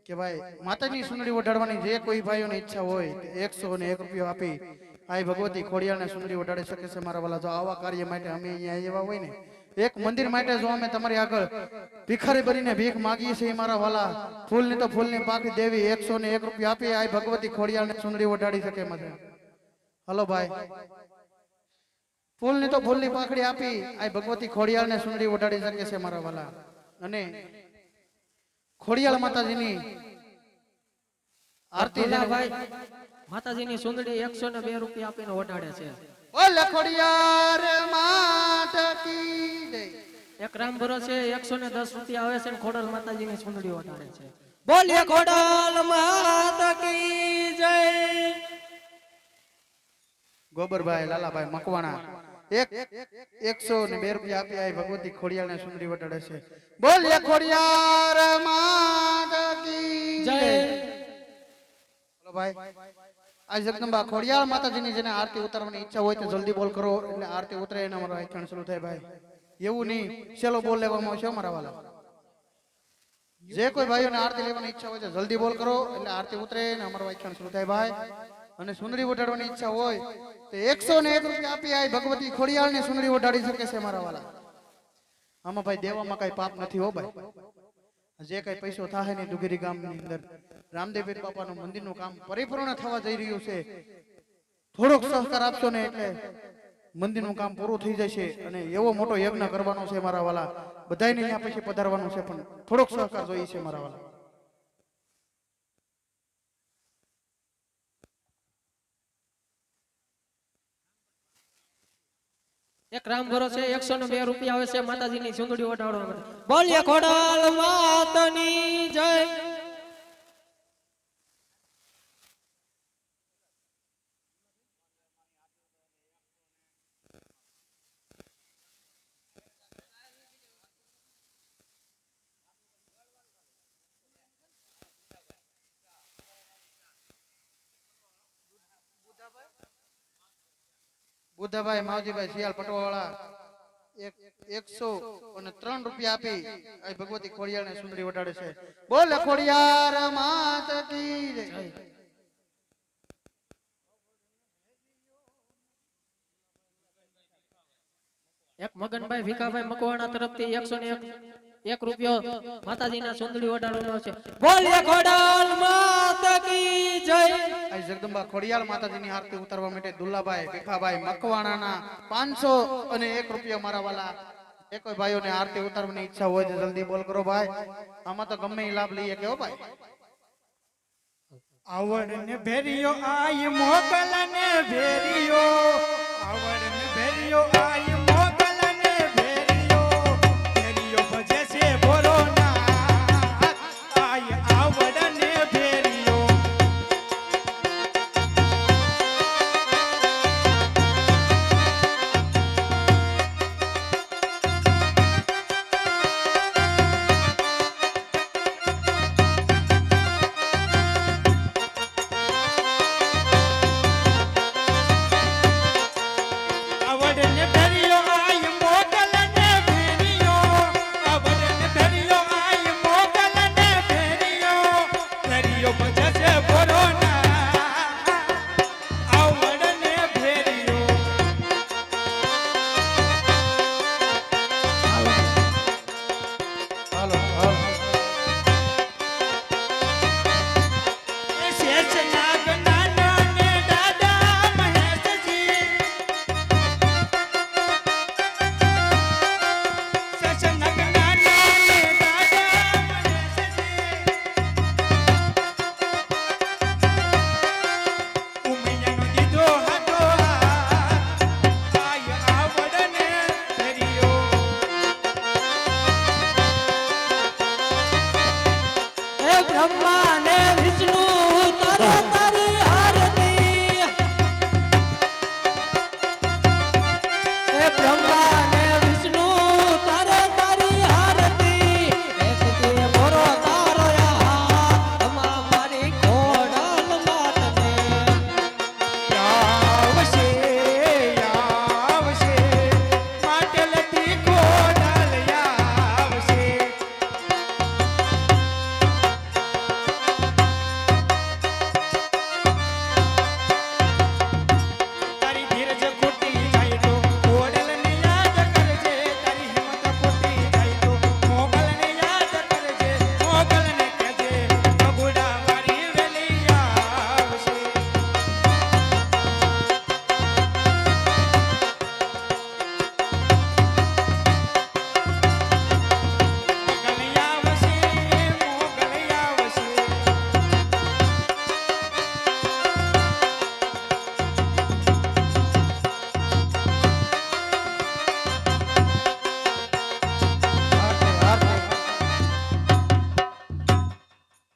કે ભાઈ માતાની સુંદરી ઓઢાડવાની જે કોઈ ભાઈઓની ઈચ્છા હોય 101 રૂપિયો આપી આઈ ભગવતી ખોડિયારને સુંદરી ઓઢાડી શકે છે મારા વાલા. જો આવા કાર્ય માટે અમે અહીંયા આવ્યા હોય ને એક મંદિર માટે જો અમે તમારી આગળ ભિખારી બનીને ભીખ માંગીએ છીએ મારા વાલા, ફૂલની તો ફૂલની પાકડી દેવી 101 રૂપિયા આપી આઈ ભગવતી ખોડિયારને સુંદરી ઓઢાડી શકે મારે. હલો ભાઈ, ફૂલની તો ફૂલની પાકડી આપી આઈ ભગવતી ખોડિયારને સુંદરી ઓઢાડી શકે છે મારા વાલા. અને ખોડિયાર માતાજીની આરતી ભાઈ માતાજીની સુંદરી 102 રૂપિયા આપીને ઓઢાડે છે. ઓલે ખોડિયાર માત કી જય. એક રામ ભરોસે 110 રૂપિયા આવે છે ને ખોડલ માતાજીની સુંદરી ઓઢાડે છે. બોલીએ ખોડલ માત કી જય. ગોબરભાઈ લાલાભાઈ મકવાણા 102 રૂપિયા આપી આઈ ભગવતી ખોડિયારને સુંદરી ઓઢાડે છે. બોલીએ ખોડિયાર માત કી જય. બોલો ભાઈ, આ જગદંબા ખોડિયાર માતાજીની જેને આરતી ઉતારવાની ઈચ્છા હોય તો જલ્દી બોલ કરો એટલે આરતી ઉતરે એને અમારો આખ્યાન શરૂ થાય ભાઈ. એવું નહીં સેલો બોલ લેવામાં આવશે મારા વાલા. જે કોઈ ભાઈઓને આરતી લેવાની ઈચ્છા હોય તો જલ્દી બોલ કરો એટલે આરતી ઉતરે અને અમારો આખ્યાન શરૂ થાય ભાઈ. અને સુંદરી ઓઢાડવાની ઈચ્છા હોય તો 101 રૂપિયા આપી આઈ ભગવતી ખોડિયારને સુંદરી ઓઢાડી શકે છે મારા વાલા. આમાં ભાઈ દેવામાં કઈ પાપ નથી હો ભાઈ. જે કઈ પૈસો થાય ને દુગીરી ગામની અંદર રામદેવપીર બાપાનું મંદિરનું કામ પરિપૂર્ણ થવા જઈ રહ્યું છે. થોડોક સહકાર આપશો ને એટલે મંદિરનું કામ પૂરું થઈ જશે અને એવો મોટો યજ્ઞ કરવાનો છે મારા વાલા. બધાયને અહીંયા પછી પધારવાનું છે પણ થોડોક સહકાર જોઈએ છે મારા વાલા. એક રામ ભરોસે 102 રૂપિયા આવે છે માતાજીની સુંદરી ઓઢાડવા માટે. બોલીએ ખોડલ માતની જય. બુદ્ધાભાઈ માવજીભાઈ શિયાળ પટવાવાળા 103 રૂપિયા આપી આ ભગવતી ખોડિયારને સુંદરી ઓઢાડે છે. બોલ ખોડિયાર માત કી જય. એક મગનભાઈ ભીખાભાઈ મકવાણા તરફથી 101 રૂપિયો માતાજીના સુંદરી ઓઢાડવાનો છે. બોલીએ ખોડલ માત કી જય. આ જગદંબા ખોડિયાર માતાજીની આરતી ઉતારવા માટે દુલ્લાભાઈ ભીખાભાઈ મકવાણાના 501 રૂપિયા મારા વાલા. એ કોઈ ભાઈઓને આરતી ઉતારવાની ઈચ્છા હોય તો જલ્દી બોલ કરો ભાઈ. આમાં તો ગમે લાભ લઈએ કે હો ભાઈ. આવડને ભેરિયો આય મોકલને ભેરિયો, આવડને ભેરિયો આય મોકલને ભેરિયો, ભેરિયો ભજે છે બોરો ના આય આવડને ભેરિયો.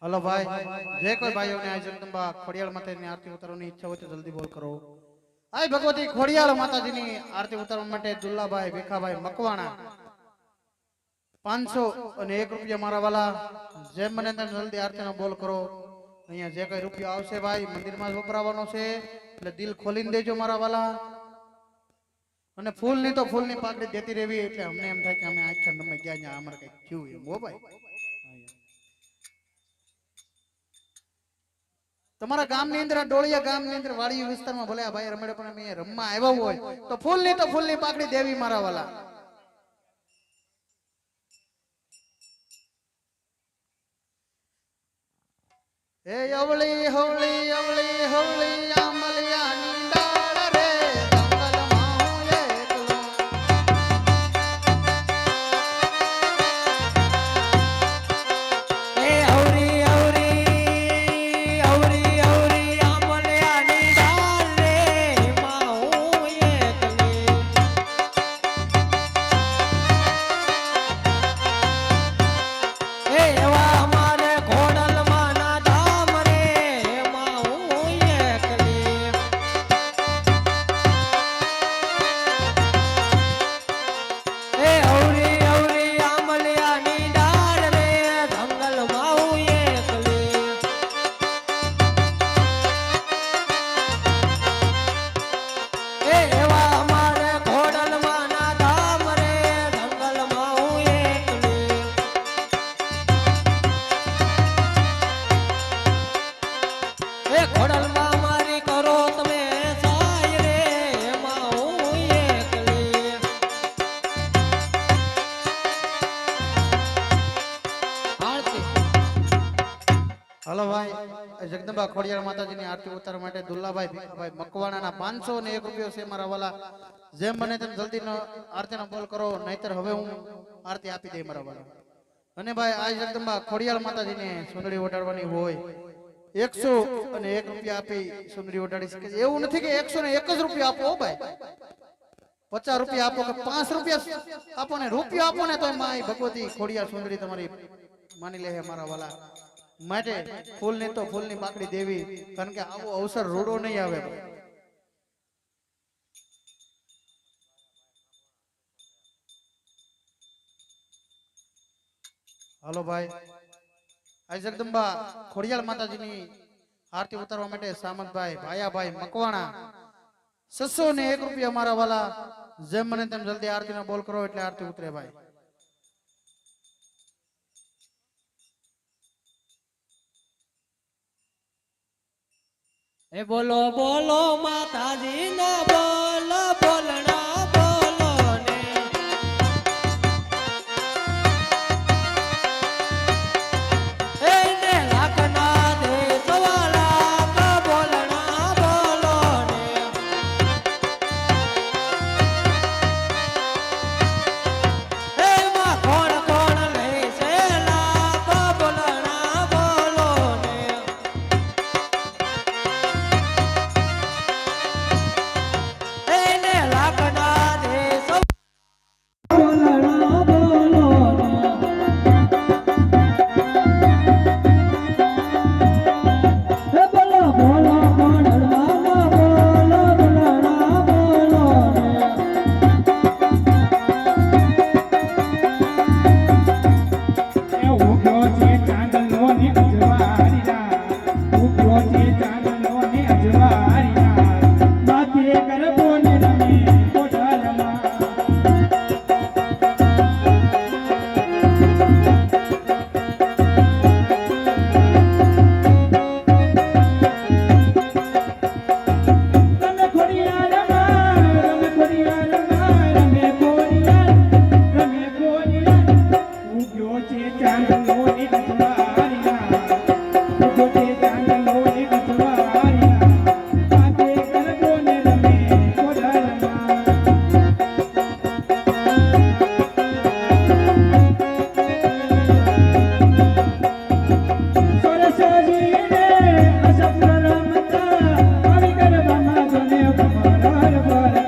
હલો ભાઈ, જે કોઈ ભાઈઓને આ જગદંબા ખોડિયાળ માતાજીની આરતી ઉતારવાની ઈચ્છા હોય તો જલ્દી બોલ કરો. આ ભગવતી ખોડિયાળ માતાજીની આરતી ઉતારવા માટે દુલ્લાભાઈ ભીખાભાઈ મકવાણા 501 રૂપિયા મારા વાલા. જેમ મને તેમ જલ્દી આરતીનો બોલ કરો. અહીંયા જે કઈ રૂપિયો આવશે ભાઈ મંદિરમાં જ વપરાવાનો છે, એટલે દિલ ખોલીને દેજો મારા વાલા. અને ફૂલની તો ફૂલની પાકડી દેતી રહેવી, એટલે અમને એમ થાય કે અમે આખા નમે ગયા ત્યાં અમારે કઈ થયું એમ. હો ભાઈ, તમારા ગામની અંદર ડોળિયા ગામની અંદર વાડી વિસ્તારમાં ભલે આ ભાઈ રમેડે પણ અમે રમવા આવ્યા હોય તો ફૂલની પાકડી દેવી મારા વાલા. એ અવળી હવળી અવળી હવળી આમલિયાની ડાળ રે જંગલમાં હું એકલો. એ હવરી હવરી હવરી હવરી આમલિયાની ડાળ રે માં હું એકલી. એ એવા અમારે ઘોડલમાં ના ધામ રે માં હું એકલી. એ હવરી હવરી આમલિયાની ડાળ રે જંગલમાં હું એકલી. એ એવા અમારે ઘોડલમાં ના ધામ રે જંગલમાં હું એકલી. એ ઘોડલમાં મારી કરો તમે સાય રે એમાં હું એકલી. આરતી હલો ભાઈ, આ જગદંબા ખોડિયાળ માતાજીની આરતી ઉતારવા માટે દુલ્લાભાઈ ભીખાભાઈ મકવાણાના 501 રૂપિયો છે મારા વાલા. જેમ બને તેમ જલ્દી આરતીનો બોલ કરો, નહીતર હવે હું આરતી આપી દઈ મારા વાલા. અને ભાઈ આ જગદંબા ખોડિયાળ માતાજીને સુંદરી ઓઢાડવાની હોય 101 રૂપિયા આપી સુંદરી ઓઢાડી શકે છે. એવું નથી કે 101 જ રૂપિયા આપો. હો ભાઈ, 50 રૂપિયા આપો કે 5 રૂપિયા આપો ને રૂપિયા આપો ને તો માય ભગવતી ખોડિયાળ સુંદરી તમારી માની લે હે મારા વાલા. માટે ફૂલની તો ફૂલની પાકડી દેવી, કારણ કે આવો અવસર રૂડો નહીં આવે. હાલો ભાઈ, આ જગદંબા ખોડિયાળ માતાજીની આરતી ઉતારવા માટે સામંતભાઈ ભાયાભાઈ મકવાણા 601 રૂપિયા મારા વાલા. જેમ મને તેમ જલ્દી આરતીનો બોલ કરો એટલે આરતી ઉતરે ભાઈ. એ બોલો બોલો માતાજી ના બોલ બોલણા બોલો ને. એને લાખના દે સવા લાખ બોલણા બોલો ને. એમાં કોણ કોણ લે છે લાખ બોલણા બોલો ને. એને લાખના દે સવા બોલણા બોલો ને. હે બોલો બોલો બોલણા બોલો બોલણા બોલો ને. એ ઉગ્યો છે ચાંદલો ને અજવાળી રાત. ઉગ્યો છે ચાંદલો ને અજવાળી રાત. માથે ગરબો ને રમે કોઠારમાં. રમે ખોડિયાર માં, રમે ખોડિયાર માં, રમે ખોડિયાર, રમે ખોડિયાર. ઉગ્યો છે ચાંદલો ને અજવાળી રાત. ઉગ્યો છે ચાંદલો ને અજવાળી રાત. માથે ગરબો ને રમે કોઠારમાં. સરસજીને અસફળ રમતા આવી ગરબામાં જોને ભમરાર ભરતા.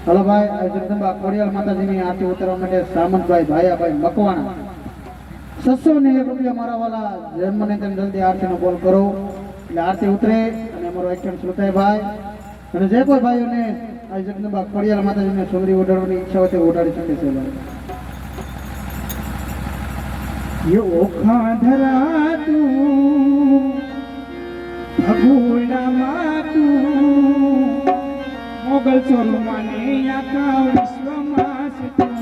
હલો ભાઈ આ જગદંબા ખોડિયાર માતાજીની આરતી ઉતારવા માટે સામંતભાઈ ભાયાભાઈ મકવાણા 601 રૂપિયા મારા વાલા જન્મને તેમ જલ્દી આરતીનો બોલ કરો એટલે આરતી ઉતરે અને અમારો એક્શન શરૂ થાય ભાઈ અને જે કોઈ ભાઈઓને આ જગદંબા ખોડિયાર માતાજીને સુંદરી ઓઢાડવાની ઈચ્છા હોય તે ઓઢાડી શકે છે ભાઈ ये ओखा धरा तू भगुना मातू मोगल चोरू माने आखा विश्वમાં છે તું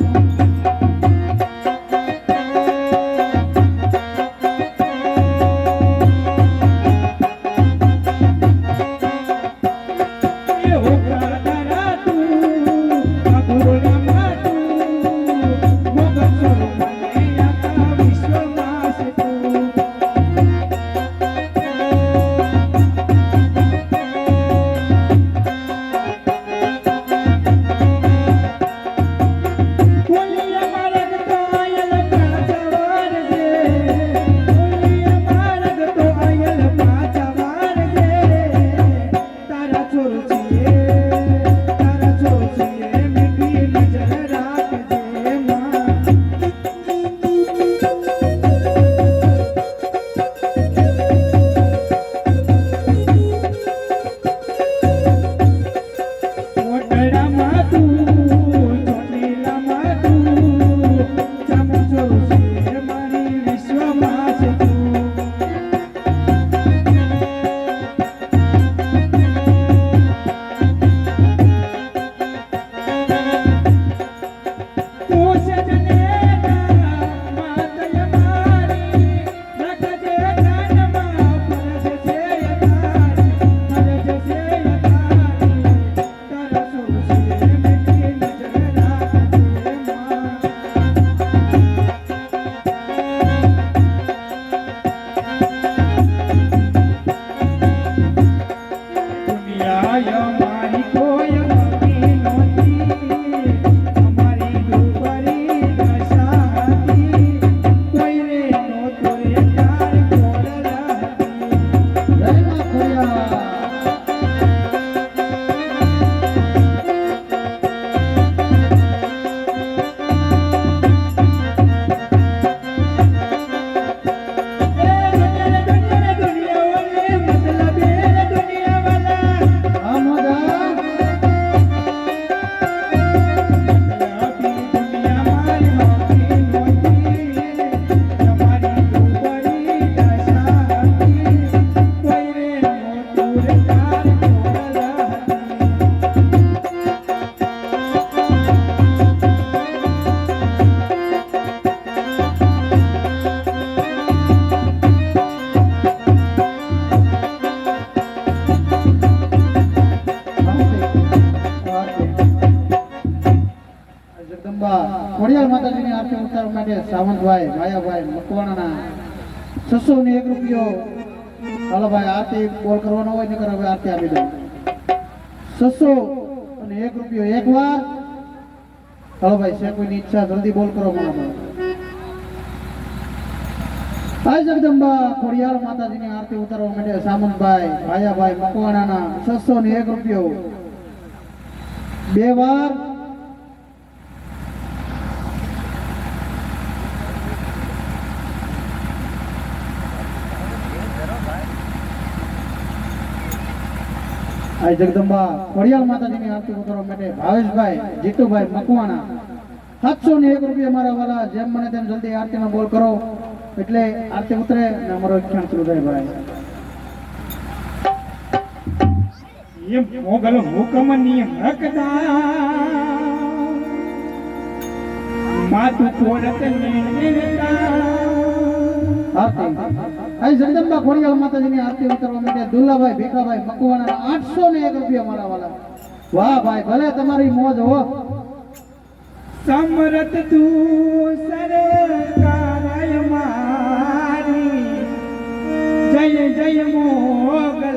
ખોડિયાર માતાજીની આરતી ઉતારવા માટે સાવંતભાઈ ભાયાભાઈ મકવાણાના 601 રૂપિયો હાલો ભાઈ આરતી બોલ કરવાનો હોય નકર હવે આરતી આપી દો 601 રૂપિયો એકવાર હાલો ભાઈ છે કોઈની ઈચ્છા જલ્દી બોલ કરો મારા ભાઈ જગદંબા ખોડિયાર માતાજીની આરતી ઉતારવા માટે સામંતભાઈ ભાયાભાઈ મકવાણાના 601 રૂપિયો બે વાર આ જગદંબા ખોડિયાર માતાજીની આરતી ઉતારવા માટે ભાવેશભાઈ જીતુભાઈ મકવાણા 701 રૂપિયા મારા વાલા જેમ મને તેમ જલ્દી આરતીનો બોલ કરો એટલે આરતી ઉતરે અને અમારો ખ્યાલ શરૂ થાય ભાઈ એમ મોગલ હુકમ નિયમ રખતા માતું પોરત નિર્ણયતા આરતી આ જગદંબા ખોડિયાર માતાજીની આરતી ઉતારવા માટે દુલ્લાભાઈ ભીખાભાઈ મકવાણા 801 રૂપિયા મારા વાલા વાહ ભાઈ ભલે તમારી મોજ હો સમરત તું સરકારાય મારી જય જય મોગલ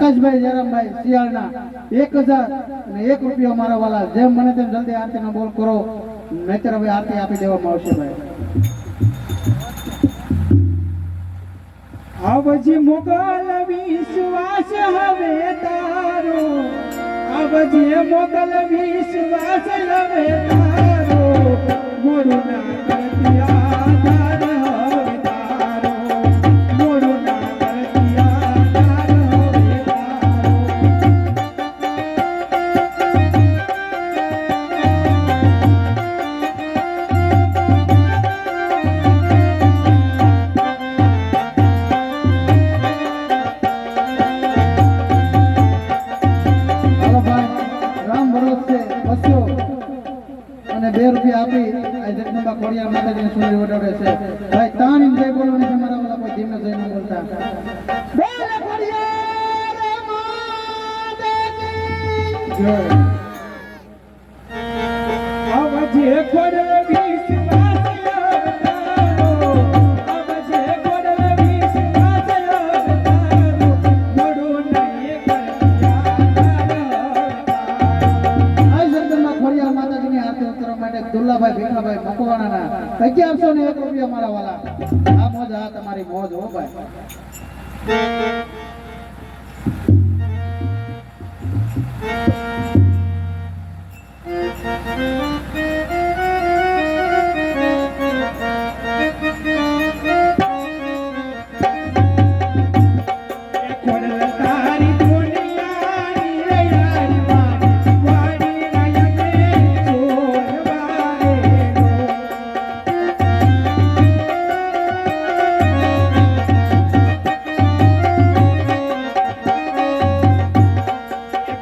પ્રકાશભાઈ જયરામભાઈ શિયાળના 1001 મારા વાલા, જેમ મને તેમ જલ્દી આરતીનો બોલ કરો, નહીતર હવે આરતી આપી દેવામાં આવશે ભાઈ. આવજી મોગલ વિશ્વાસ હવે તારો, આવજી મોગલ વિશ્વાસ હવે તારો, મોરું ના કરતી આધાર હવે તારો, મોરું ના કરતી આધાર હવે તારો. હાલો ભાઈ, રામ ભરોસે 200 અને 2 રૂપિયા આપી આ જગદંબા ખોડિયાર માતાજીને સુંદરી વટાડે છે ભાઈ. તાણીને જય બોલવાની છે મારા વાલા, કોઈ ધીમે જઈને બોલતા. બોલ ખોડિયાર માતાજી જય. આવજે ખોડલ વિશ્વાસ હવે તારો, આવજે ખોડલ વિશ્વાસ હવે તારો, મોરું નહીં કરતી આધાર હવે તારો. આ જગદંબા ખોડિયાર માતાજીની આરતી ઉતારવા માટે દુલ્લાભાઈ ભીખાભાઈ મકવાણાના 1101 રૂપિયા મારા વાલા. આ મોજ, આ તમારી મોજ હો ભાઈ. ખોડલ તારી દુનિયાની રૈયારી મારી, વાડી રાયને છોડવારે ગો.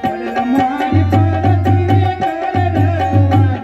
ખોડલ મારી પારતી ઘર રવારી,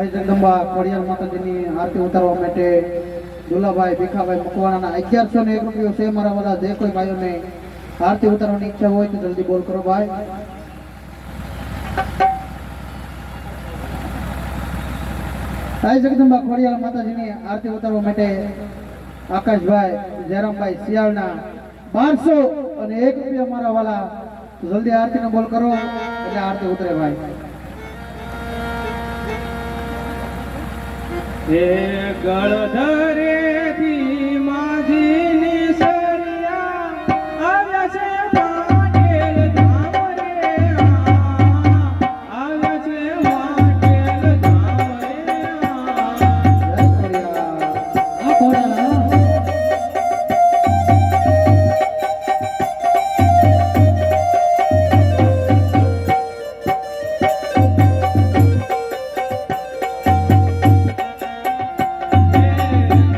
આઈ જગદંબા ખોડિયાર માતાજીની આરતી ઉતારવા માટે દુલાભાઈ ભીખાભાઈ મકવાણાના 1101 રૂપિયો છે મારા વાલા જે કોઈ ભાઈઓને આરતી ઉતારવાની ઈચ્છા હોય તો જલ્દી બોલ કરો ભાઈ આઈ જગદંબા ખોડિયાર માતાજીની આરતી ઉતારવા માટે આકાશભાઈ જયરામભાઈ શિયાળના 1201 રૂપિયા મારા વાલા જલ્દી આરતી નો બોલ કરો એટલે આરતી ઉતરે ભાઈ હે ગળધરેથી માજીની સરિયા આવ્યા છે વાટેલ ધામ રે આવ્યા છે વાટેલ ધામ રે જય ખોડિયાર.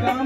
ગામ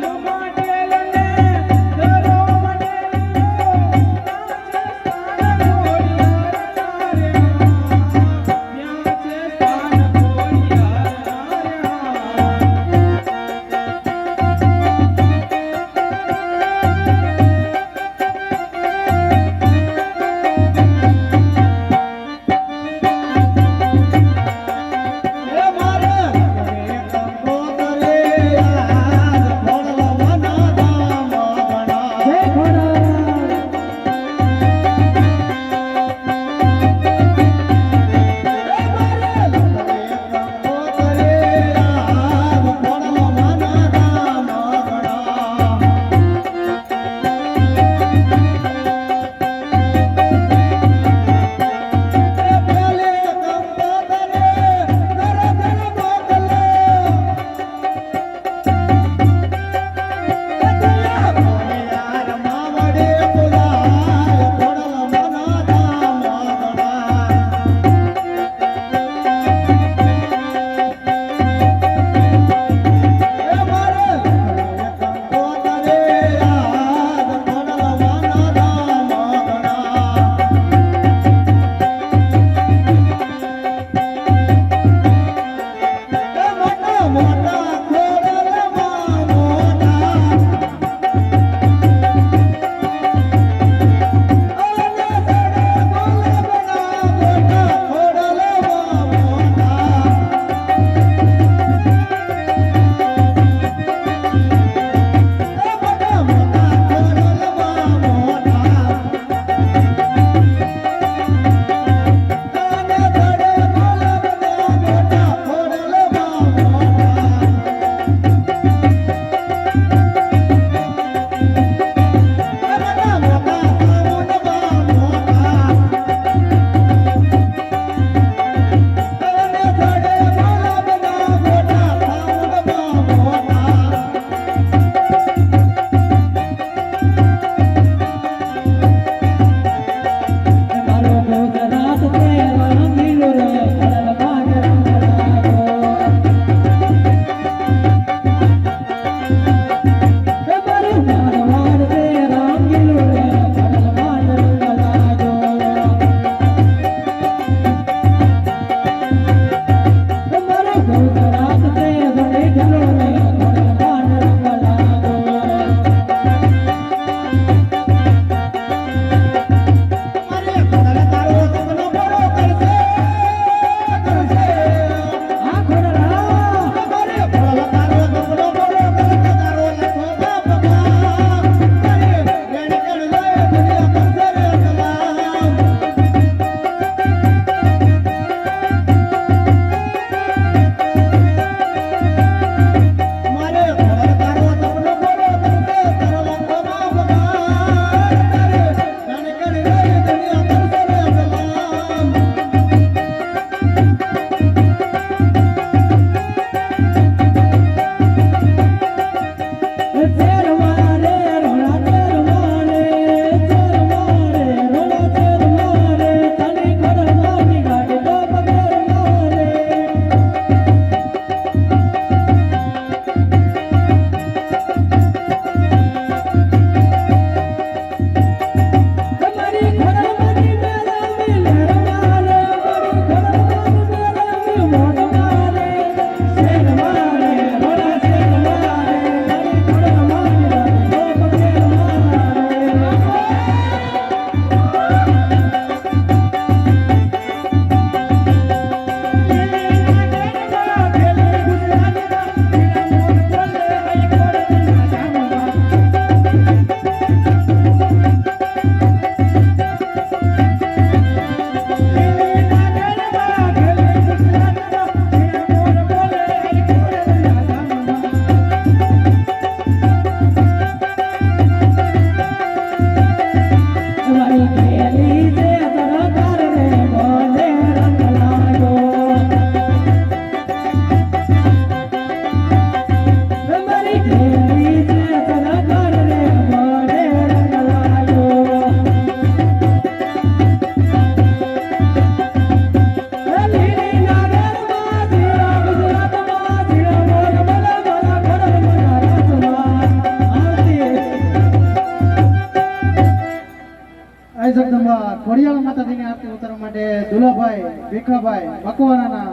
ખોડિયાર માતાજીની આરતી ઉતારવા માટે દુલાભાઈ ભીખાભાઈ મકવાણાના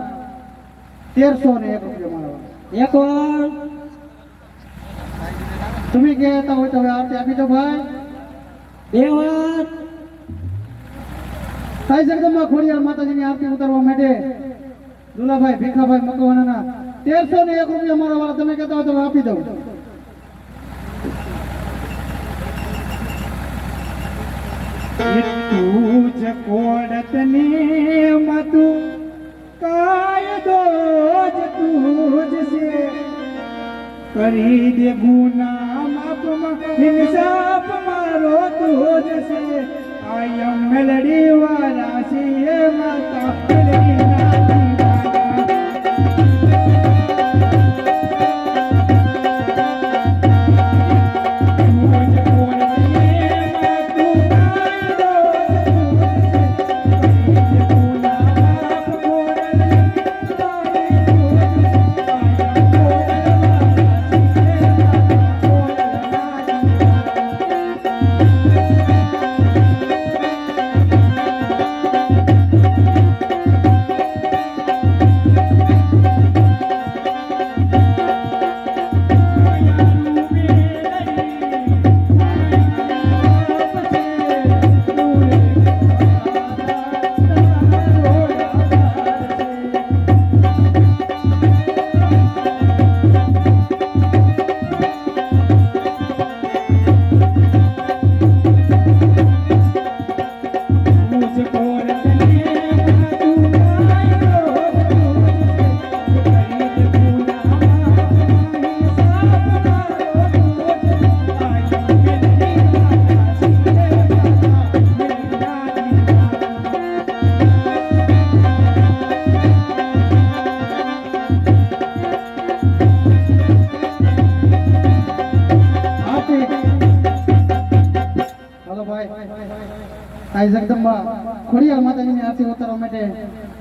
1301 રૂપિયા મારવા. એક વાર તમે કહેતા હોય તો હવે આરતી આપી દો ભાઈ. બે વાર સાઈ જગદંબા ખોડિયાર માતાજીની આરતી ઉતારવા માટે દુલાભાઈ ભીખાભાઈ મકવાણાના 1301 રૂપિયા મારા વાળા. તમે કહેતા હોય તો હવે આપી દઉં. તું જ કોડતની મતું કાયદો જ તું જ છે કરી દે ગુના માપમાં ઇન્સાફ મારો તું જ છે આયમ મેલડી વાળા છે માતા મેલડી ના સાઈ જગદંબા ખોડિયાર માતાજીની આરતી ઉતારવા માટે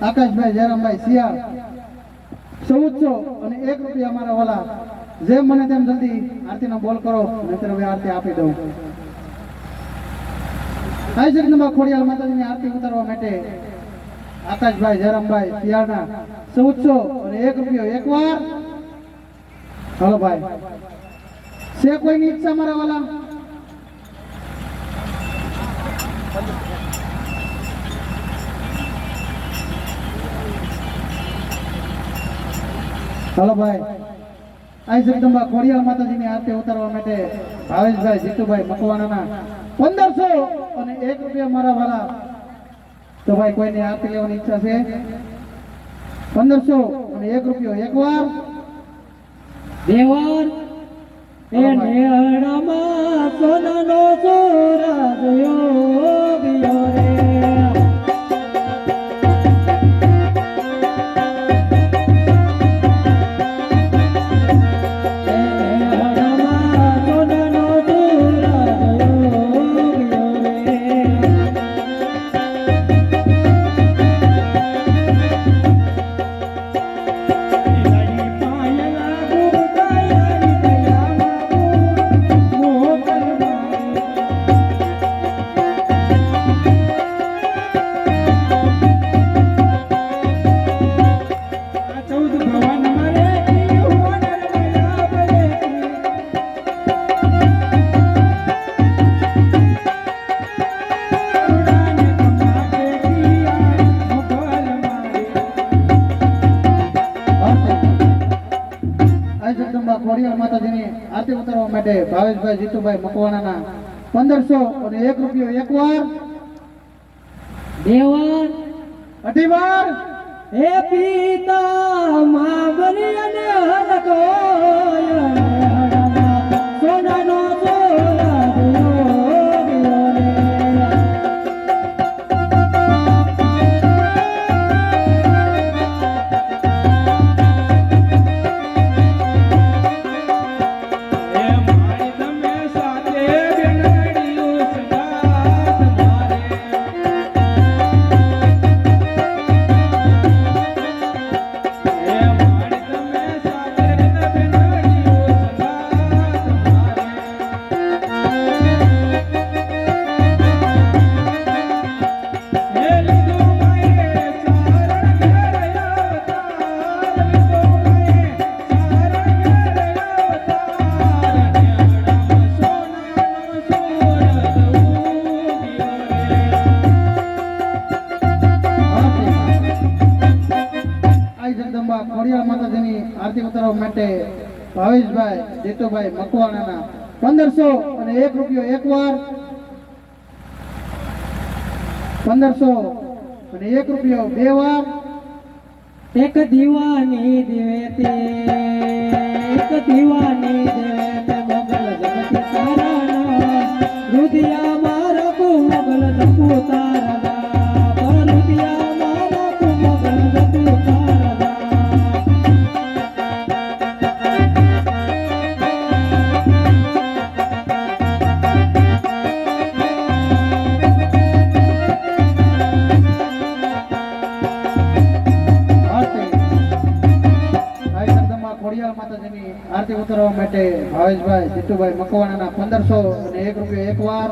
આકાશભાઈ જયરામભાઈ સિયાળ 1401 રૂપિયા અમારા વાલા. જેમ મને તેમ જલ્દી આરતીનો બોલ કરો, નહીતર હવે આરતી આપી દઉં. સાઈ જગદંબા ખોડિયાર માતાજીની આરતી ઉતારવા માટે આકાશભાઈ જયરામભાઈ સિયાળના 1401 રૂપિયો એકવાર. હાલો ભાઈ, છે કોઈની ઈચ્છા મારા વાલા? હાલો ભાઈ, આઈ જગદંબા ખોડિયાર માતાજીની આરતી ઉતારવા માટે ભાવેશભાઈ જીતુભાઈ મકવાણાના 1501 રૂપિયા મારા વાલા. તો ભાઈ કોઈની આરતી લેવાની ઈચ્છા છે? 1501 રૂપિયો એકવાર. બે વાર એ નેહડામાં સોનાનો ચોરા જોયો ગયો રે. ખોડિયાર માતાજીની આરતી ઉતારવા માટે ભાવેશભાઈ જીતુભાઈ મકવાણાના 1501 રૂપિયો એકવાર. બે વાર અઢી વાર. હે પિતા માવરી અને હરકોય સોનાનો ચોરા જોયો ગયો રે. એ મારી તમે સાથે આરતી ઉતારવા માટે ભાવેશભાઈ જીતુભાઈ મકવાણાના 1500 અને 1 રૂપિયો એકવાર, 1500 અને 1 રૂપિયો બે વાર. એક દીવાની દેવે તે એક દીવાની દેવે તે મોગલ જગત તારાના રુદિયા મારા કો મોગલ જપુ તારાના પર રુદિયા મારા કો મોગલ જપુ તારાના. ખોડિયાર માતાજીની આરતી ઉતારવા માટે ભાવેશભાઈ જીતુભાઈ મકવાણાના 1500 અને 1 રૂપિયો એકવાર,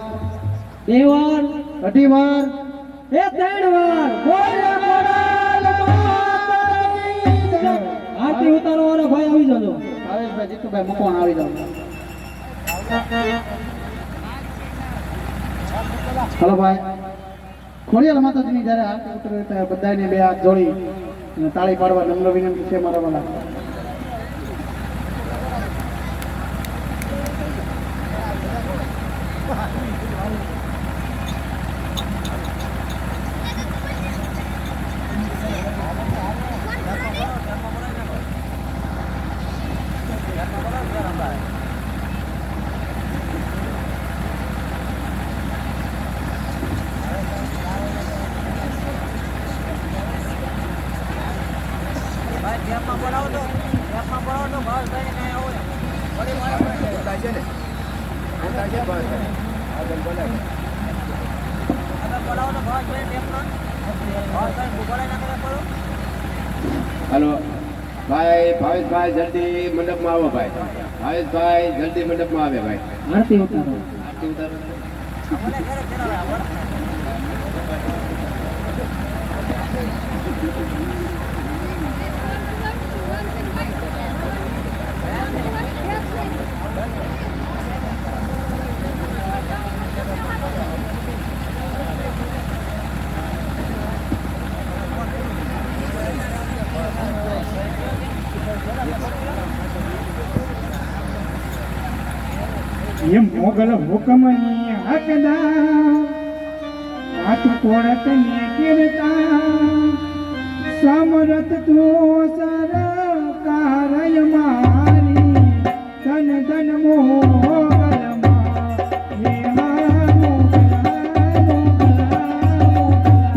બે વાર, અઢી વાર, એ ત્રણ વાર. બોલે ખોડાલ માતાની જય. આરતી ઉતારવાવાળા ભાઈ આવી જજો. ભાવેશભાઈ જીતુભાઈ મકવાણા આવી જાવ. હલો ભાઈ, ખોડિયાર માતાજીની જ્યારે આરતી ઉતરે ત્યારે બધાને બે હાથ જોડી અને તાળી પાડવા નમ્ર વિનંતી છે મારા વાલા. हेलो भाई भावेशભાઈ જલ્દી મંડપમાં આવો ભાઈ. ભાવેશભાઈ જલ્દી મંડપમાં આવે ભાઈ. આરતી ઉતારો. આરતી ઉતારો. એમ મોગલ હુકમની હકદાર વાત કોણત ને કીર્તા સમરત તો સરકારય મારી ધન ધન મોગલમાં હે હા મોગલા મોગલા મોગલા.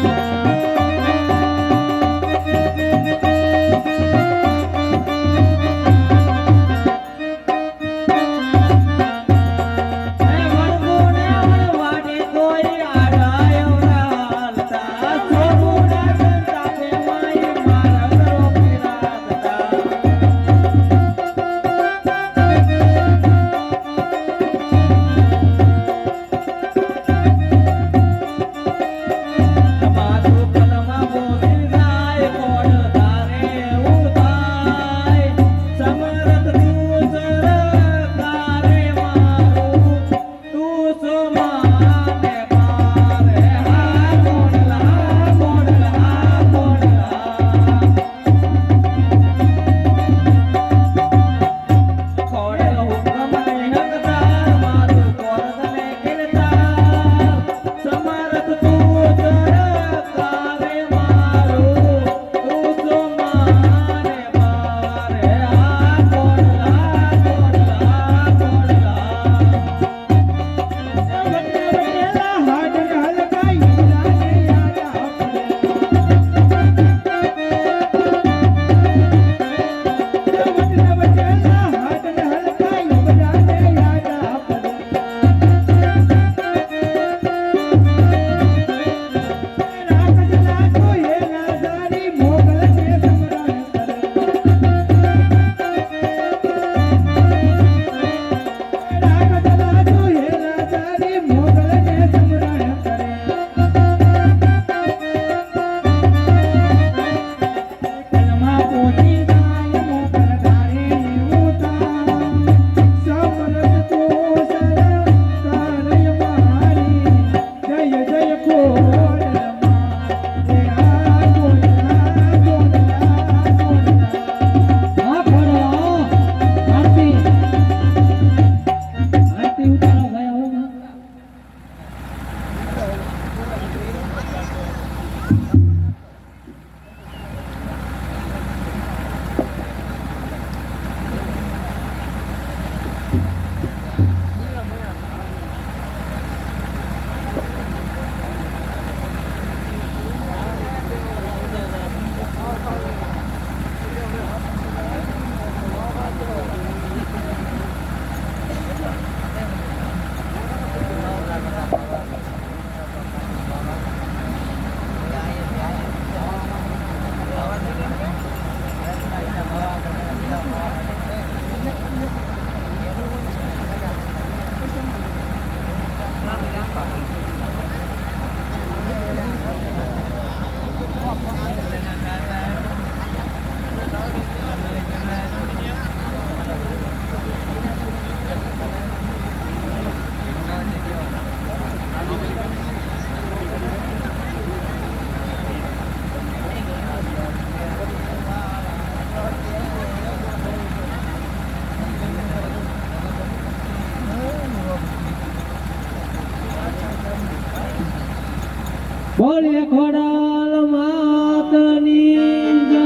જય જય મંગળ. કોઈ આડાયો રાલતા સોબુડા સંતાપે માય બોલીએ ખોડાલ માતની જય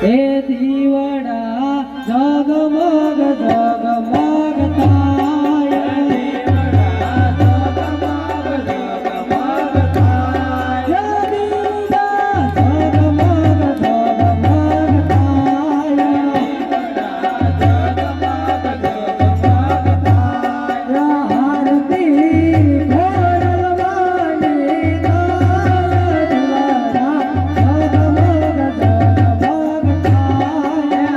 હે દીવડા જગમગ જગમગ થાય દીવડા જગમગ જગમગ થાય દીવડા જગમગ જગમગ થાય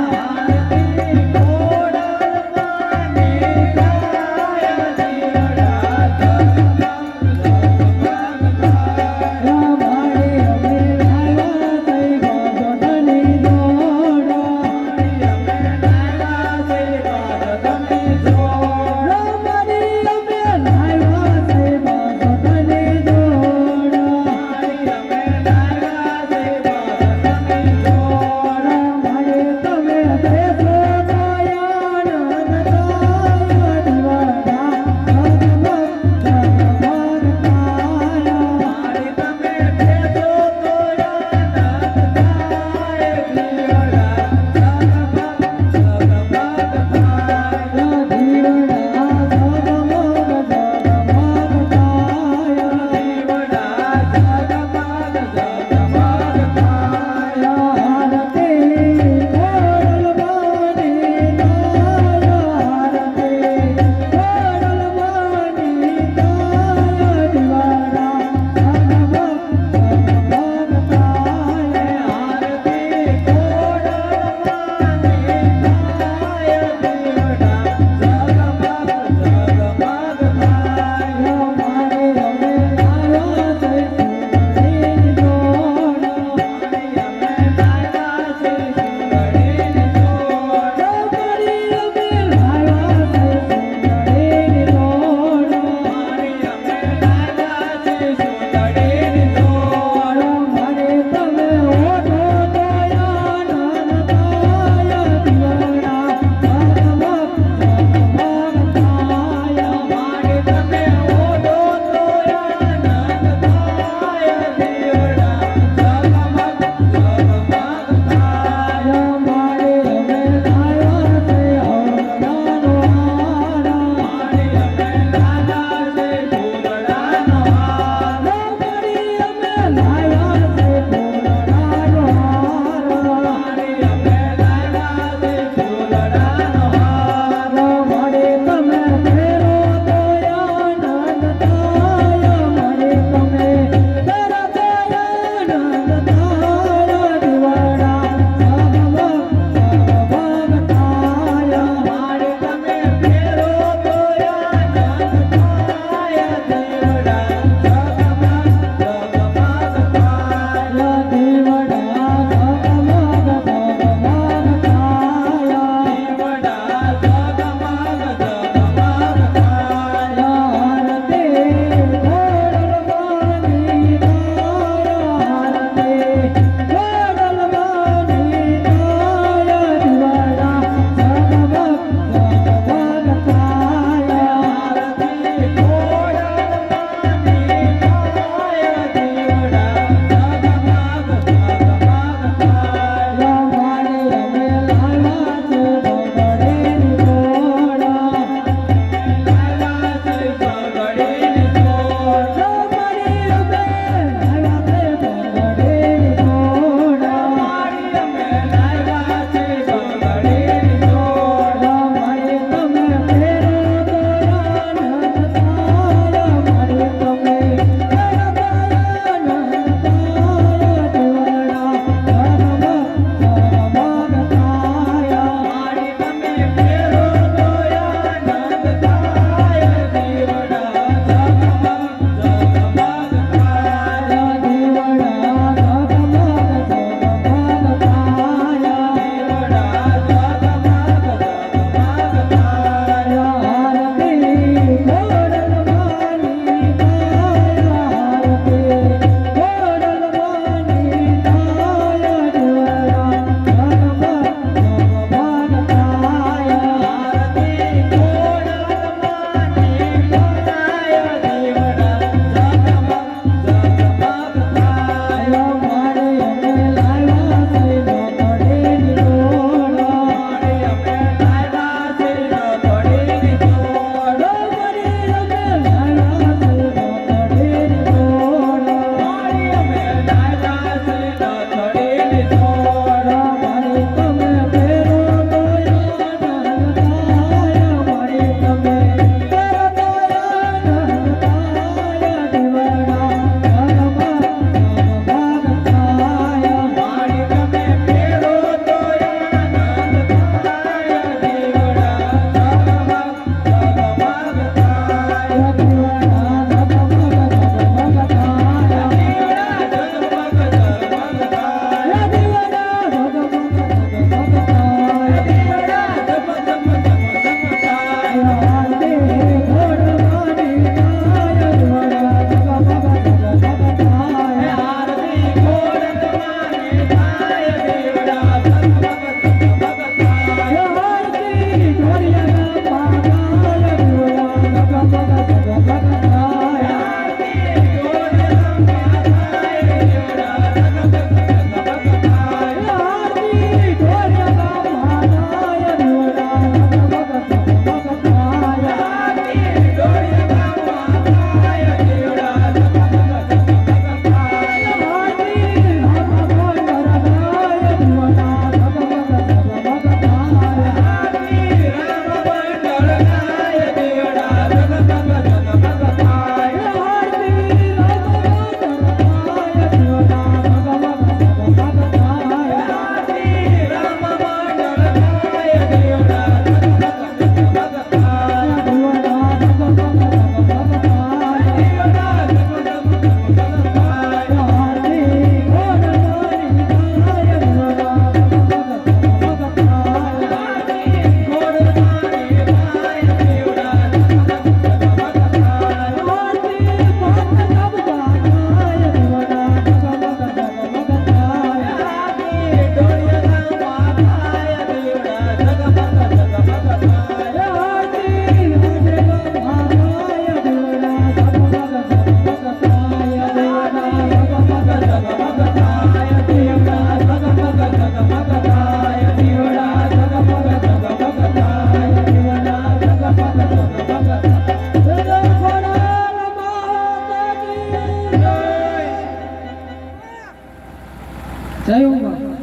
જય ઉમા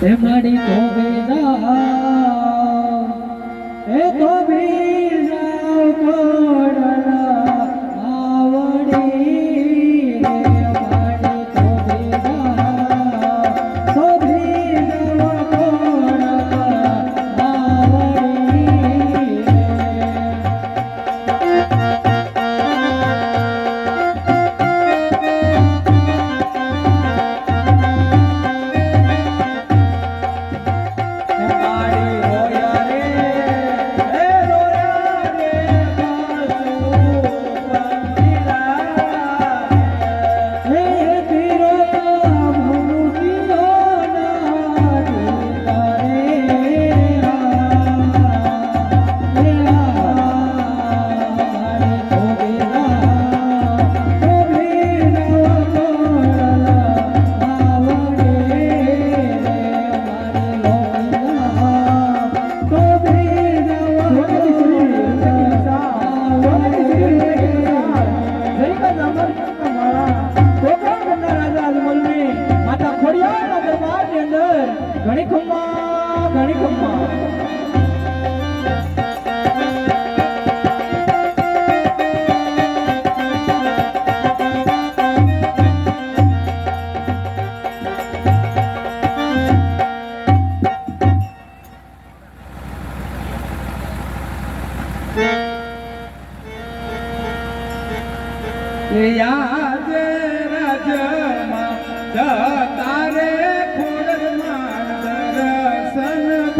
એ મારી ગોવિંદા એ ગોવિંદા કોડલા આવડી રે મારી ગોવિંદા ગોવિંદા કોડલા આવડી ઘણી ખમ્મા યાદ રાજમાં તારે ખોડમાં દર્શન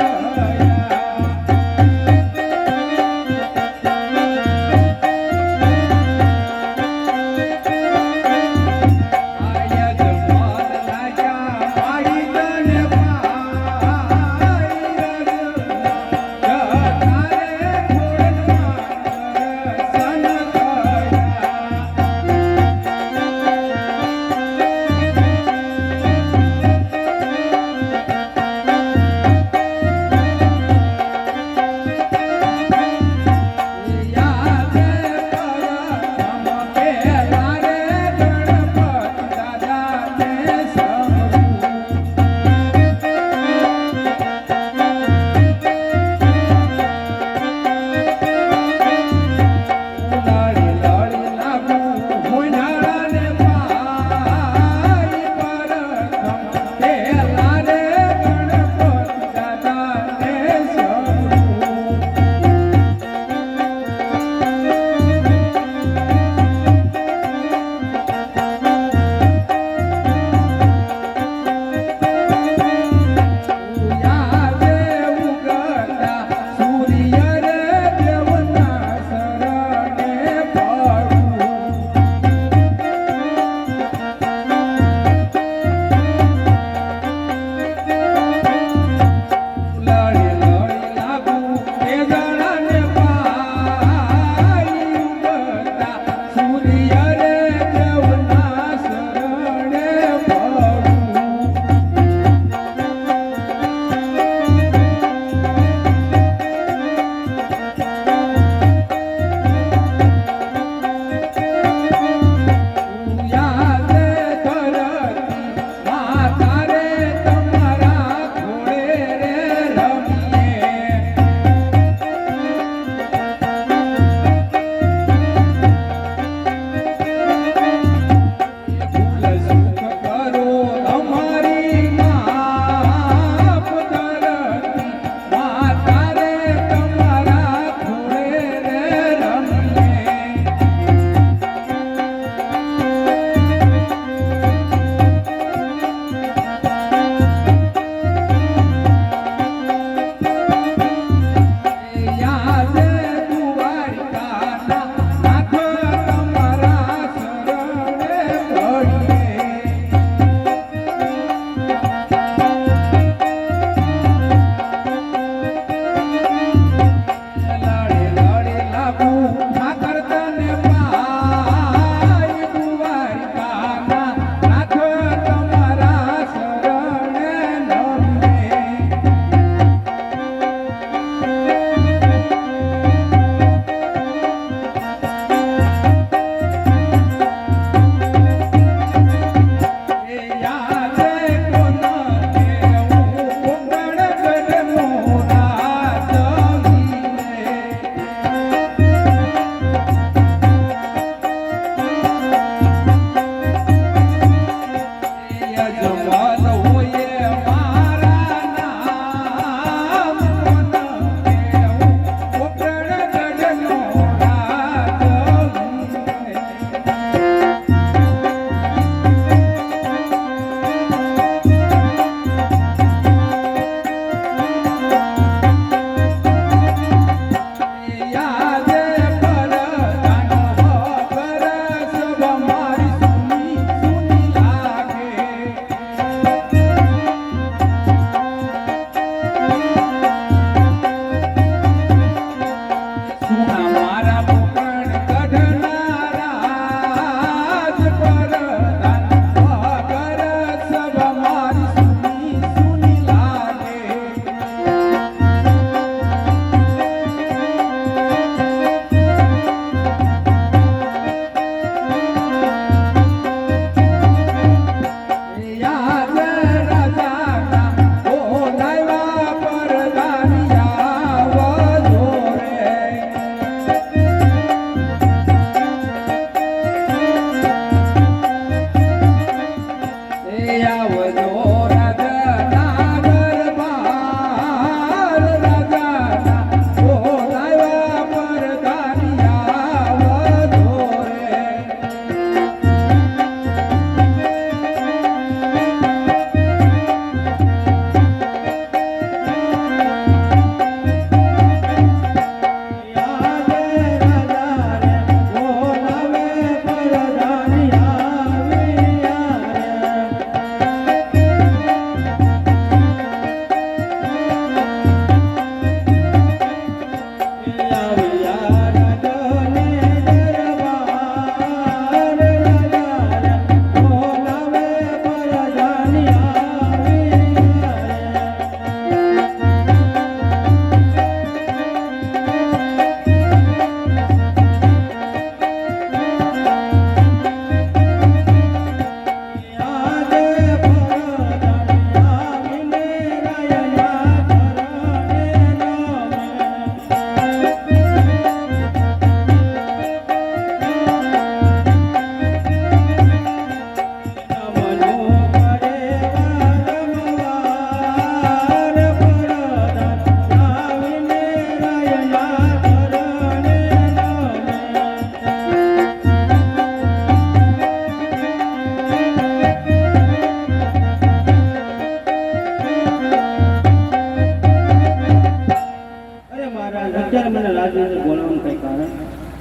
મહારાજ અત્યારે મને રાજેન્દ્ર બોલાવવાનું કઈ કારણ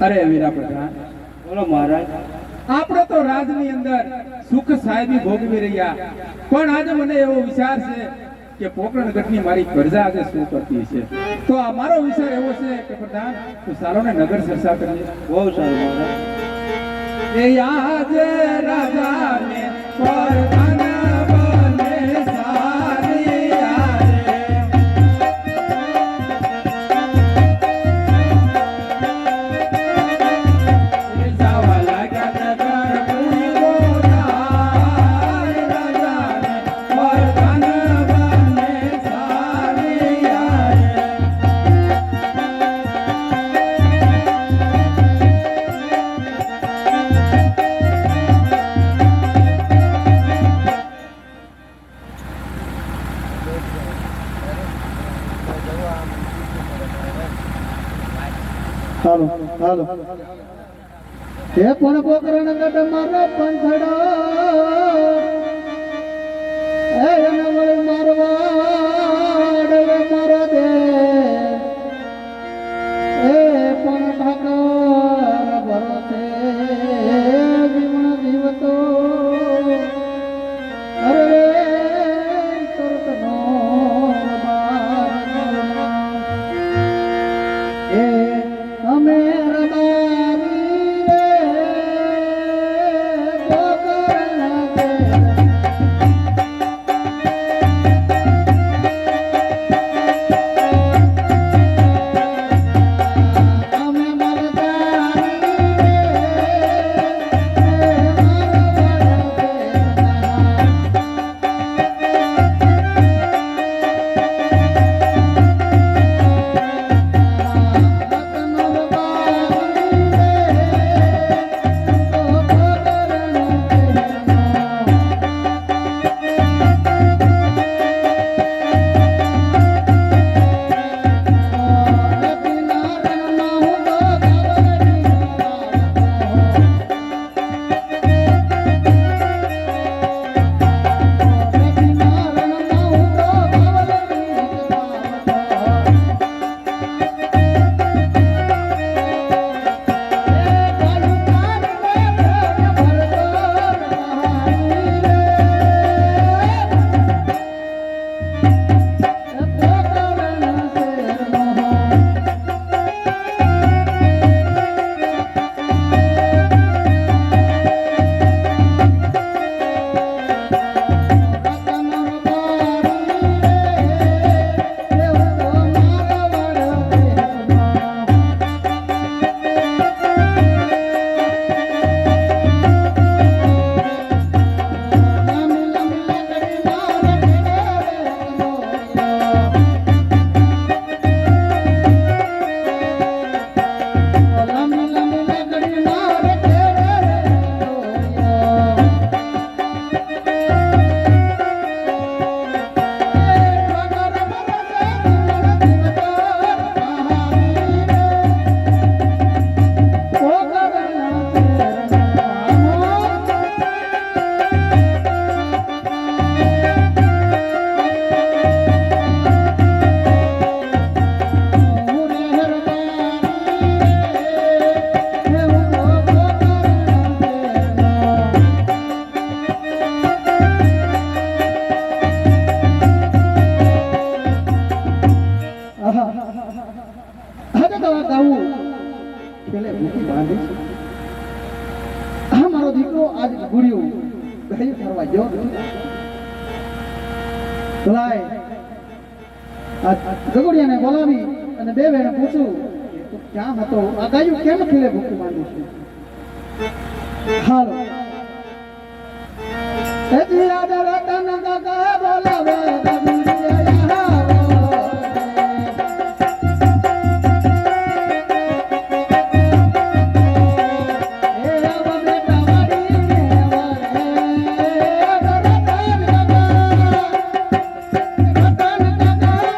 અરે વીરા પ્રધાન, બોલો મહારાજ. આપણે તો રાજની અંદર સુખ સાહેબી ભોગવી રહ્યા, પણ આજે મને એવો વિચાર છે કે પોકરણગઢની મારી પ્રજા આજે શું કરતી છે. તો આ મારો વિચાર એવો છે કે પ્રધાન તું સારો ને નગર ચર્ચા કરીએ. બહુ સારું મહારાજ. એ આજે રાજાને પરધાન બને સારી યારે. એ જાવા લાગ્યા નગર પૂરી ગોરાય, રાજાને પરધાન બને સારી યારે. હાલો હાલો એ પણ પોકરણ ગઢ મારો પંથડો એ એને વળી મારવાડ રે મારો દે એ પણ ઠાકર ભરોસે જીવન જીવતો અરે તરત નો એ અમે રબારી રે પોકરણ ગઢ. અમે મરદારી રે ગગોડિયાને બોલાવી અને બે બેને પૂછ્યું તું ક્યાં હતો? આ ગાયું કેમ ખીલે ભૂખી માંડી છે? હાલો એથી આડા રતન કાકા બોલાવે ગગોડિયા આવો. એ આવા બેટા વાડીને વારે રતન કાકા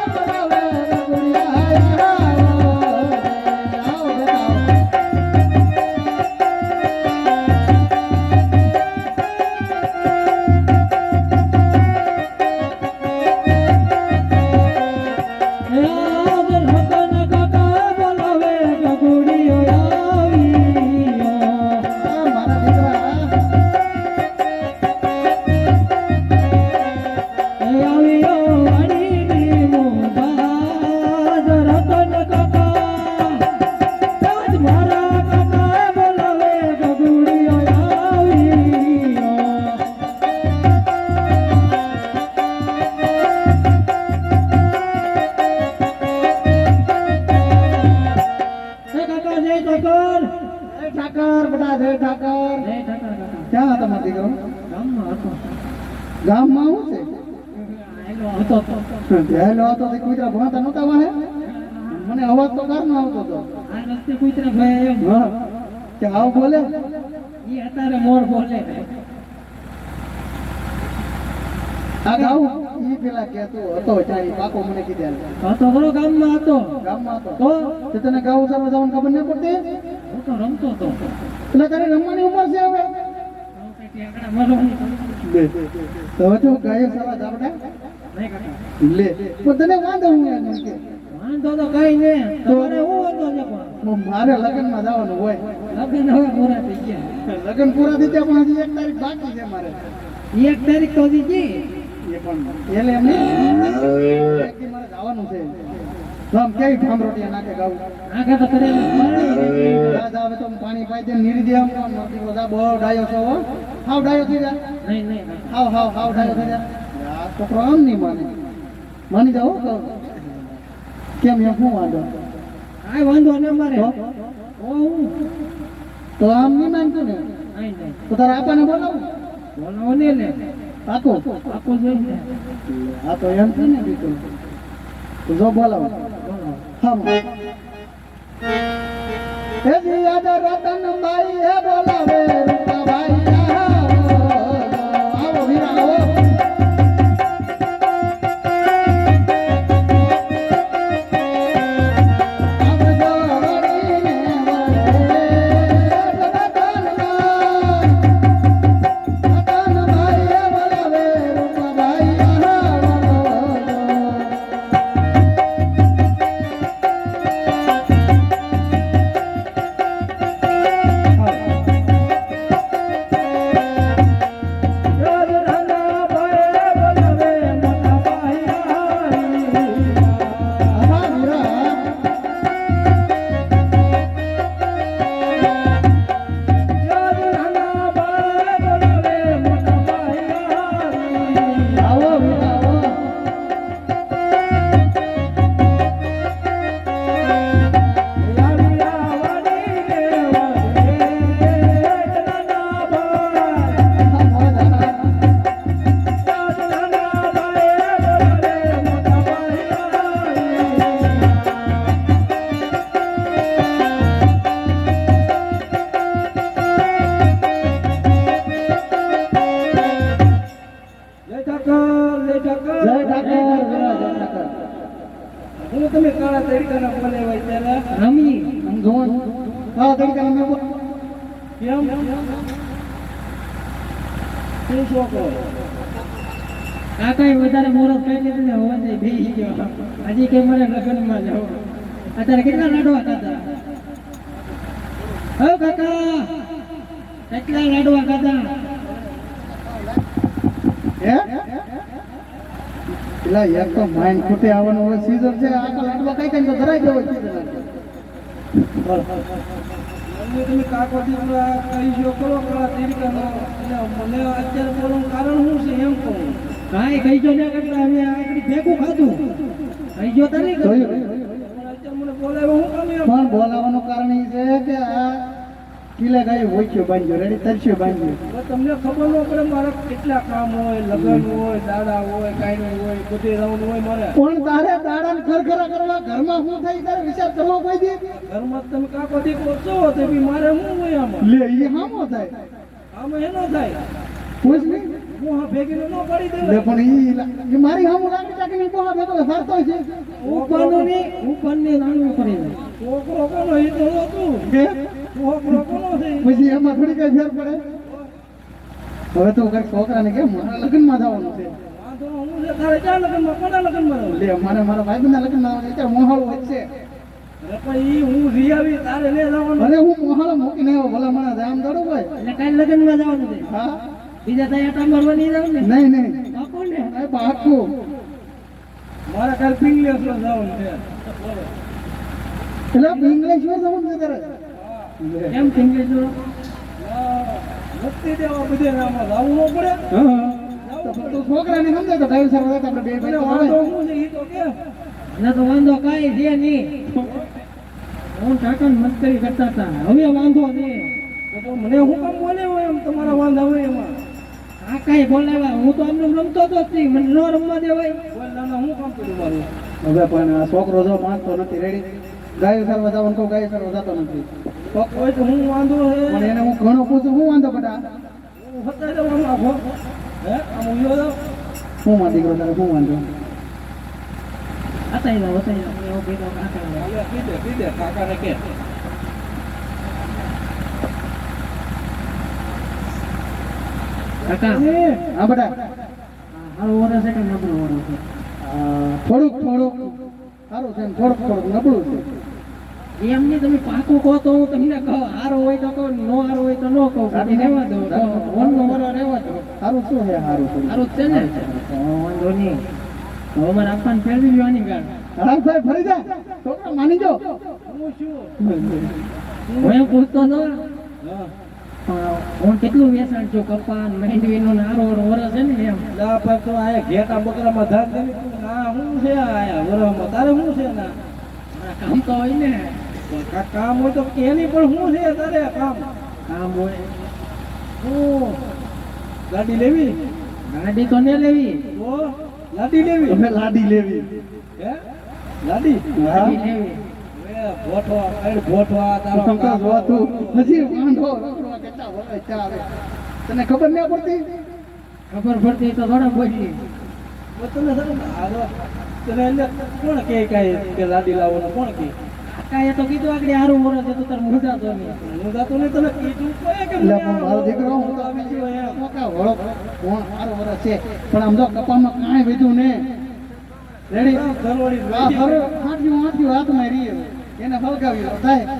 ઠાકર બેટા જય ઠાકર જય ઠાકર કાકા. ક્યાં હતા તમારો દીકરો ગામમાં હતો. ગામમાં શું છે આયલો હતો તો. ગયેલો હતો તે કુતરા ભણતા નહોતા વાહે મને અવાજ તો કાર ન આવતો હતો આ રસ્તે કૂતરા ભાઈ એમ. હા કે આવ બોલે ઈ અત્યારે મોર બોલે. આ ગાવ ઈ પેલા કેતો હતો ચાઈ પાકો મને કીધા હતો ખરો ગામમાં હતો. ગામમાં હતો તો તે તને ગાવ ઉતારવા જવાનું ખબર ન પડતી હું તો રમતો હતો. એટલે તારી રમવાની ઉંમર છે હવે હું કઈ ટેકડા મારવાની. લે તો હવે તું ગાય સારા જાવડા નહીં કાકા. લે પણ તને વાંધો હું એમ કે વાંધો તો કઈ નહીં. તમારે હું વાંધો છે પણ મારે લગ્નમાં જવાનું હોય લગ્ન હવે પૂરા થઈ ગયા. લગ્ન પૂરા થઈ ગયા પણ હજી 1 તારીખ બાકી છે મારે 1 તારીખ તો હજી ગઈ. એ પણ એટલે એમ નહીં એકદી મારે જવાનું છે તો આમ કેવી ઠામ રોટિયા નાખે ગાવું આગળ તો કરે દાદ આવે તો પાણી પાઈ દે નીરી દે આમ નથી બધા બહુ ડાયો છો હો હાવ ડાયો થઈ જાય નહીં નહીં હાવ હાવ હાવ ડાયો થઈ જાય આ છોકરો આમ નહીં માને માની જાઓ કહું કેમ એમ શું વાંધો કાંઈ વાંધો ન મારે. તો? ઓ હું તો આમ નહીં માનતો ને નહીં નહીં તો તારા આપાને બોલાવું બોલાવો ને લે પાકો આપો જોઈને હા તો એમ છે ને બીજું તો જો બોલાવો હા હે જી યાદ રતન ભાઈ હે બોલાવે રૂપા ભાઈ આવો વીરા આવો હું તમે કાળા તરીકાના બોલે હોય ત્યારે રમી જોન હા તરીકે મેં બોલ કેમ શું શોખ હોય કાકાએ વધારે મોરત કઈ લીધું ને હોવા દે બેસી ગયો. હજી કે મારે લગ્નમાં જાવ. અત્યારે કેટલા લાડવા ખાધા? હો કાકા કેટલા લાડવા ખાધા? હે પેલા એક તો માઇન્ડ ખૂટે આવવાનું હવે સીઝન છે આખા લાડવા કઈ કઈ તો ધરાઈ ગયો હોય સીઝન તમે કાકો દીકરા કહી છો કરો કાળા તરીકાનો એટલે મને અત્યારે બોલવાનું કારણ શું છે એમ કહું કાંઈ કહી જો ને કરતા હવે આગળ ભેગું ખાધું કહી જો તને જોયું પણ અત્યારે મને બોલાવ્યો હું કામ એમ પણ બોલાવાનું કારણ એ છે કે આ કિલે ગાય વોચ્યો બાંધ્યો રેડી તરસ્યો બાંધ્યો તો તમને ખબર ન પડે મારે કેટલા કામ હોય લગ્ન હોય દાડા હોય કાંઈ હોય બધે રાઉન્ડ હોય મારે પણ તારે દાડાને ખરખરા કરવા ઘરમાં શું થાય તારે વિચાર કરવો કોઈ દી ઘરમાં જ તમે કાકો દીકરો છો તો બી મારે શું હોય આમાં લે એ હામો થાય આમાં એનો થાય પૂછ નહીં હું હા ભેગીને ન પડી લે દેવાય પણ ઈ મારી હામું લાગી ચાકી ની કોહા ભેગો ફરતો છે ઉપરનો ને ઉપરને નાનું કરી દે. છોકરો કોનો એ તો હતું કે છોકરો કોનો છે પછી એમાં થોડી કઈ ફેર પડે હવે તો કઈ છોકરાને કેમ મારા લગ્નમાં જવાનું છે વાંધો હું છે તારે ક્યાં લગ્નમાં કોના લગ્નમાં રહું? લે મારે મારા ભાઈબંધના લગ્નમાં જવાનું છે મોહાળ વચ્ચે અરે પણ ઈ હું રિયાવી તારે લે જવાનું અરે હું મોહાળ મૂકીને આવ્યો ભલા મને આમ દડો ભાઈ એટલે કાંઈ લગ્નમાં જવાનું છે. હા બીજા ત્યાં આટા મારવા નહીં જાવ ને નહીં નહીં પાકો ને અરે પાકું મારે કાલ પિંગલેશ્વર જવાનું છે એટલે ઇંગ્લિશમાં જવાનું છે તારે કેમ ઇંગ્લિશ નો મુક્તિ દેવા બધે આમાં જવું ન પડે હા તો તું છોકરાને સમજે તો ડાઈવ સર આપણે બે ભાઈ અને તો વાંધો આવે શું છે ઈ તો કે ના તો વાંધો કાંઈ છે નહીં. હું ટાટા મસ્કરી કરતા હતા હવે વાંધો નહીં. તો મને હું કામ બોલે હોય એમ તમારા વાંધા હોય એમાં આ કાંઈ બોલાવ્યા હું તો આમને રમતો તો જ નહીં મને ન રમવા દેવાય બોલ ના હું કામ કર્યું મારું હવે પણ આ છોકરો જો માનતો નથી રેડી ગાય સરવા જવાનું કહું ગાય સરવા જતો નથી પગ હોય તો હું વાંધો પણ હે એને હું ઘણો પૂછું હું વાંધો બટા હું હતા જવાનું આખો હે આમ ઉયો દો હું માં દીકરો તારે હું વાંધો અતાઈ જાવ એવો કીધો કાકા હાલે કીધે કાકાને કે કાકા હા બટા હારું વરસ છે કે નબળું વરસ છે થોડુંક સારું છે ને થોડુંક નબળું છે એમ નહીં તમે પાકું કહો તો હું તમને કહો હારો હોય તો કહું નો હારો હોય તો નો કહું બાકી રહેવા દો તો વનનો વરો રહેવા દો સારું શું છે સારું હારું જ છે ને તો વાંધો નહીં તો અમારે આપવાની ફેરવી લેવાની ગાડ હા સાહેબ ફરી જા છોકરા માની જો હું શું હું એમ પૂછતો હતો હા હું કેટલું વેચાણ છું કપાન માંડવીનો નારો વરસ છે ને એમ લા પર તો આયા ઘેટા બકરામાં ધાન દેવી તું ના હું છે આયા વરામાં તારે શું છે ના મારા કામ તો હોય ને કામ હોય તો કેની પણ શું છે તારે કામ કામ હોય હું ગાડી લેવી ગાડી તો ને લેવી તો લાડી લેવી તમે લાડી લેવી હે લાડી ગાડી લેવી એ ભોઠવા કઈ ભોઠવા તારો શંકર જો તું હજી વાંધો રખડવા કેટલા વરસ ચા આવે તને ખબર ન પડતી ખબર પડતી તો થોડા બોલી તને તને એટલે કોણ કે કે લાડી લાવવાનું કોણ કે કાકા એ તો કીધું આગળ હારું વરસ છે તો તાર મુદા તો નહીં હું જાતો ને તને કીધું કોઈ કે એટલે પણ મારો દીકરો હું તો આવી ગયો એમ મોકા વળો કોણ સારો વરસ છે પણ આમ જો કપામાં કાંઈ વધ્યું ને રેડી ઘરવાળી આ ફરો આઠ્યું હાથમાં રહી એને ફલકાવ્યો થાય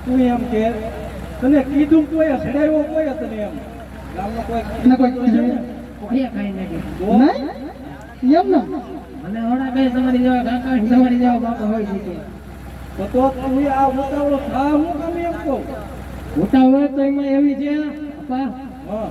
તું એમ કે તને કીધું કોઈ સડાવ્યો કોઈ તને એમ ગામનો કોઈ એને કોઈ કીધું કોઈ કાંઈ નથી નહીં એમ ને મને હોડા કઈ તમારી જેવા કાકા તમારી જેવા બાપા હોય છે તો તું આ ઉતાવળો થા હું કામ એમ કહું ઉતાવળ તો એમાં એવી છે પપ્પા હા